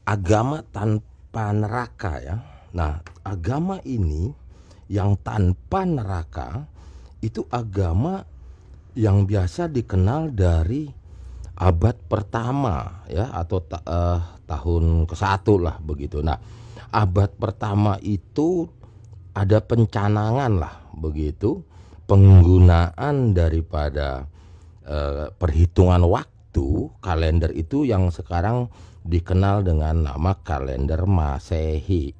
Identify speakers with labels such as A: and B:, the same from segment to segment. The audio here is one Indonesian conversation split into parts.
A: agama tanpa neraka ya. Nah, agama ini yang tanpa neraka itu agama yang biasa dikenal dari abad pertama ya, atau tahun ke-1 lah begitu. Nah, abad pertama itu ada pencanangan lah begitu, penggunaan daripada perhitungan waktu kalender itu yang sekarang dikenal dengan nama kalender Masehi.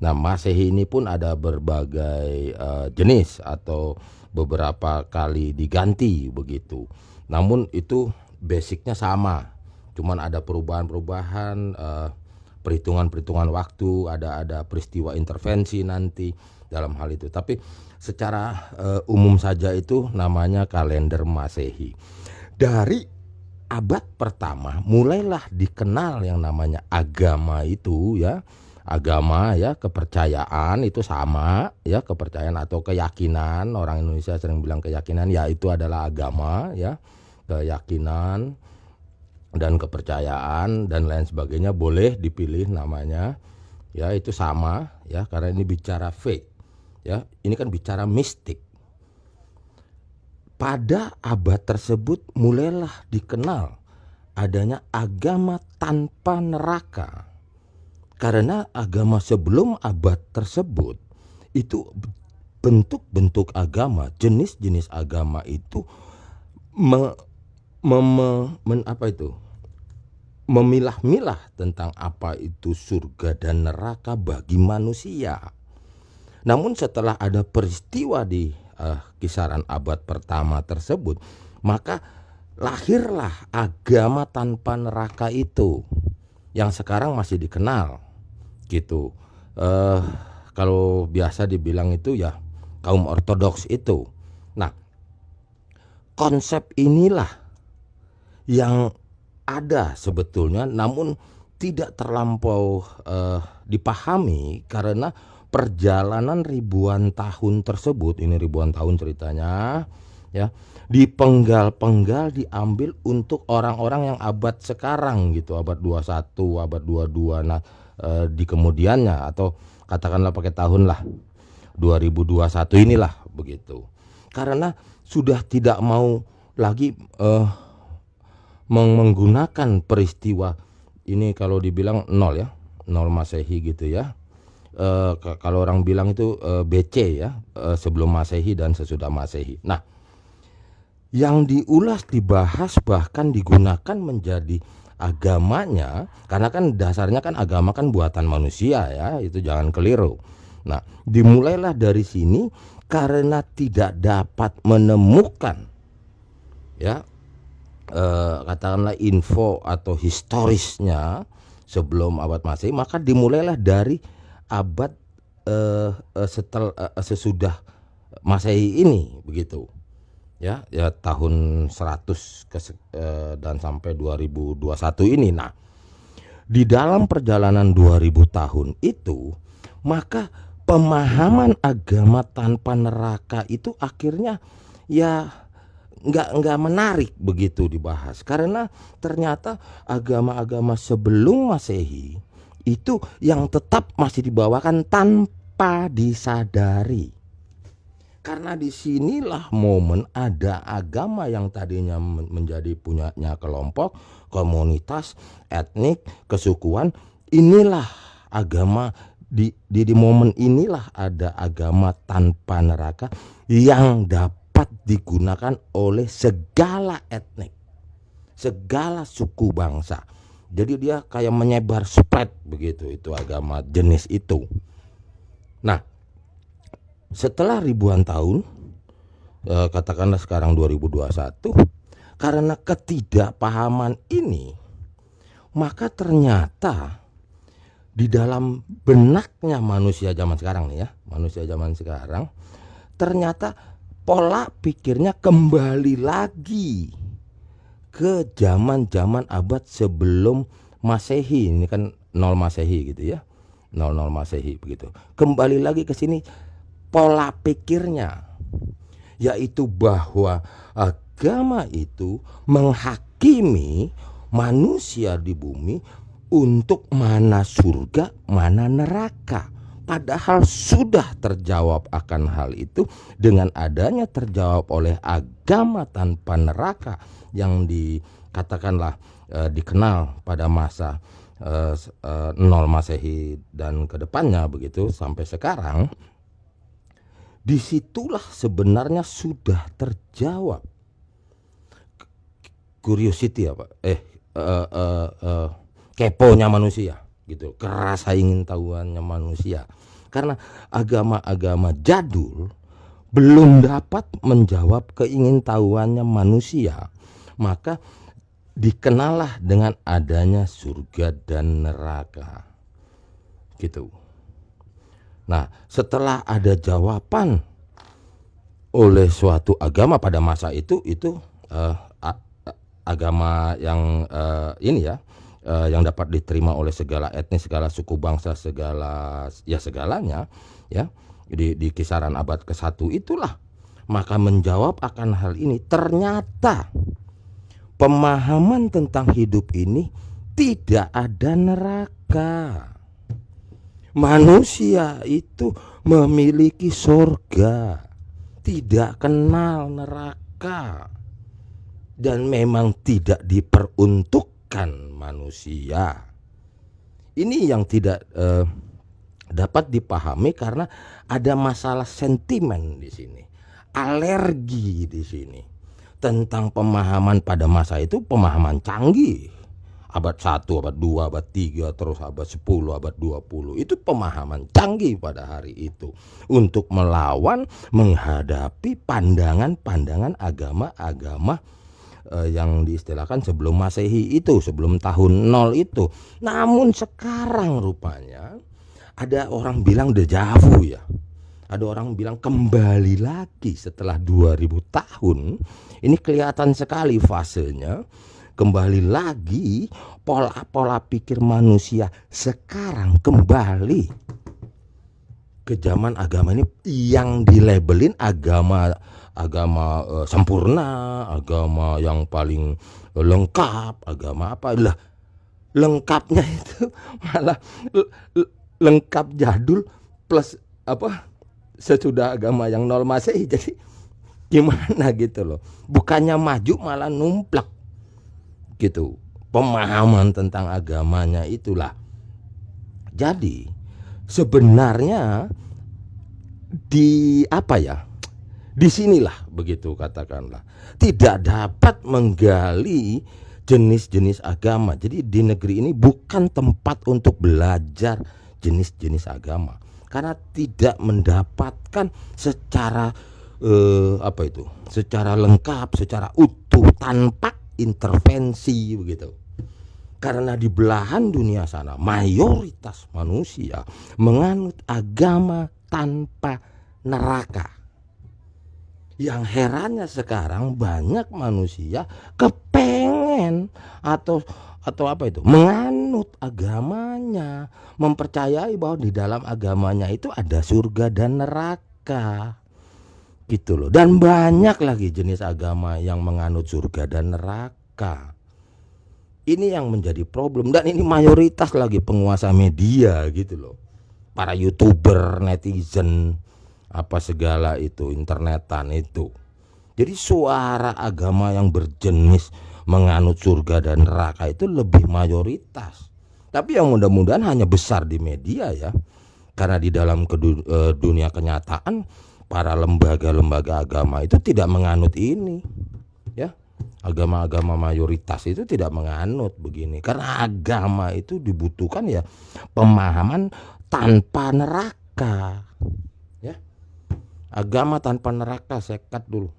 A: Nah, Masehi ini pun ada berbagai jenis atau beberapa kali diganti begitu. Namun itu basicnya sama, cuman ada perubahan-perubahan, perhitungan-perhitungan waktu, ada peristiwa intervensi nanti dalam hal itu. Tapi secara umum saja itu namanya kalender Masehi. Dari abad pertama mulailah dikenal yang namanya agama itu ya. Agama ya, kepercayaan itu sama ya, kepercayaan atau keyakinan. Orang Indonesia sering bilang keyakinan, ya itu adalah agama ya. Keyakinan dan kepercayaan dan lain sebagainya boleh dipilih namanya ya, itu sama ya, karena ini bicara faith ya, ini kan bicara mistik. Pada abad tersebut mulailah dikenal adanya agama tanpa neraka. Karena agama sebelum abad tersebut itu bentuk-bentuk agama, jenis-jenis agama itu memilah-milah tentang apa itu surga dan neraka bagi manusia. Namun setelah ada peristiwa di kisaran abad pertama tersebut, maka lahirlah agama tanpa neraka itu yang sekarang masih dikenal gitu. Kalau biasa dibilang itu ya kaum ortodoks itu. Nah, konsep inilah yang ada sebetulnya, namun tidak terlampau dipahami karena perjalanan ribuan tahun tersebut. Ini ribuan tahun ceritanya ya, dipenggal-penggal diambil untuk orang-orang yang abad sekarang gitu, abad 21, abad 22. Nah, di kemudiannya atau katakanlah pakai tahun lah 2021 inilah begitu. Karena sudah tidak mau lagi menggunakan peristiwa ini, kalau dibilang nol ya, nol Masehi gitu ya. Kalau orang bilang itu BC ya, sebelum Masehi dan sesudah Masehi. Nah, yang diulas, dibahas, bahkan digunakan menjadi agamanya, karena kan dasarnya kan agama kan buatan manusia ya, itu jangan keliru. Nah, dimulailah dari sini karena tidak dapat menemukan ya, katakanlah info atau historisnya sebelum abad Masehi, maka dimulailah dari abad sesudah Masehi ini begitu. Ya tahun 100 dan sampai 2021 ini. Nah, di dalam perjalanan 2000 tahun itu, maka pemahaman agama tanpa neraka itu akhirnya ya nggak menarik begitu dibahas, karena ternyata agama-agama sebelum Masehi itu yang tetap masih dibawakan tanpa disadari. Karena disinilah momen ada agama yang tadinya menjadi punyanya kelompok, komunitas, etnik, kesukuan. Inilah agama di momen inilah ada agama tanpa neraka yang dapat digunakan oleh segala etnik, segala suku bangsa. Jadi dia kayak menyebar spread begitu, itu agama jenis itu. Nah, setelah ribuan tahun, katakanlah sekarang 2021, karena ketidakpahaman ini, maka ternyata di dalam benaknya manusia zaman sekarang nih ya, manusia zaman sekarang, ternyata pola pikirnya kembali lagi ke zaman-zaman abad sebelum Masehi. Ini kan 0 Masehi gitu ya, 00 Masehi begitu. Kembali lagi ke sini pola pikirnya, yaitu bahwa agama itu menghakimi manusia di bumi untuk mana surga, mana neraka. Padahal sudah terjawab akan hal itu dengan adanya terjawab oleh agama tanpa neraka yang dikatakanlah dikenal pada masa 0 Masehi dan kedepannya begitu sampai sekarang. Disitulah sebenarnya sudah terjawab curiosity apa keponya manusia gitu, kerasa ingin tahuannya manusia. Karena agama-agama jadul belum dapat menjawab keingintahuannya manusia, maka dikenallah dengan adanya surga dan neraka gitu. Nah, setelah ada jawaban oleh suatu agama pada masa itu agama yang ini ya, yang dapat diterima oleh segala etnis, segala suku bangsa, segalanya ya, di kisaran abad ke-1 itulah, maka menjawab akan hal ini. Ternyata pemahaman tentang hidup ini tidak ada neraka. Manusia itu memiliki surga, tidak kenal neraka, dan memang tidak diperuntukkan manusia. Ini yang tidak dapat dipahami karena ada masalah sentimen di sini, alergi di sini tentang pemahaman pada masa itu, pemahaman canggih. Abad 1, abad 2, abad 3, terus abad 10, abad 20. Itu pemahaman canggih pada hari itu untuk melawan, menghadapi pandangan-pandangan agama-agama yang diistilahkan sebelum Masehi itu, sebelum tahun 0 itu. Namun sekarang rupanya ada orang bilang dejavu ya. Ada orang bilang kembali lagi setelah 2000 tahun. Ini kelihatan sekali fasenya. Kembali lagi pola-pola pikir manusia sekarang kembali ke zaman agama ini yang dilabelin agama sempurna, agama yang paling lengkap, agama apa lah, lengkapnya itu malah lengkap jadul plus apa sesudah agama yang 0 Masehi. Jadi gimana gitu loh, bukannya maju malah numplak gitu pemahaman tentang agamanya itulah. Jadi sebenarnya di apa ya, disinilah begitu katakanlah tidak dapat menggali jenis-jenis agama. Jadi di negeri ini bukan tempat untuk belajar jenis-jenis agama karena tidak mendapatkan secara secara lengkap, secara utuh, tanpa intervensi begitu. Karena di belahan dunia sana mayoritas manusia menganut agama tanpa neraka. Yang herannya sekarang banyak manusia kepengen atau menganut agamanya, mempercayai bahwa di dalam agamanya itu ada surga dan neraka. Gitu loh. Dan banyak lagi jenis agama yang menganut surga dan neraka. Ini yang menjadi problem, dan ini mayoritas lagi penguasa media gitu loh. Para YouTuber, netizen, apa segala itu, internetan itu. Jadi suara agama yang berjenis menganut surga dan neraka itu lebih mayoritas. Tapi yang mudah-mudahan hanya besar di media ya. Karena di dalam dunia kenyataan para lembaga-lembaga agama itu tidak menganut ini ya. Agama-agama mayoritas itu tidak menganut begini. Karena agama itu dibutuhkan ya pemahaman tanpa neraka ya. Agama tanpa neraka, sekat dulu.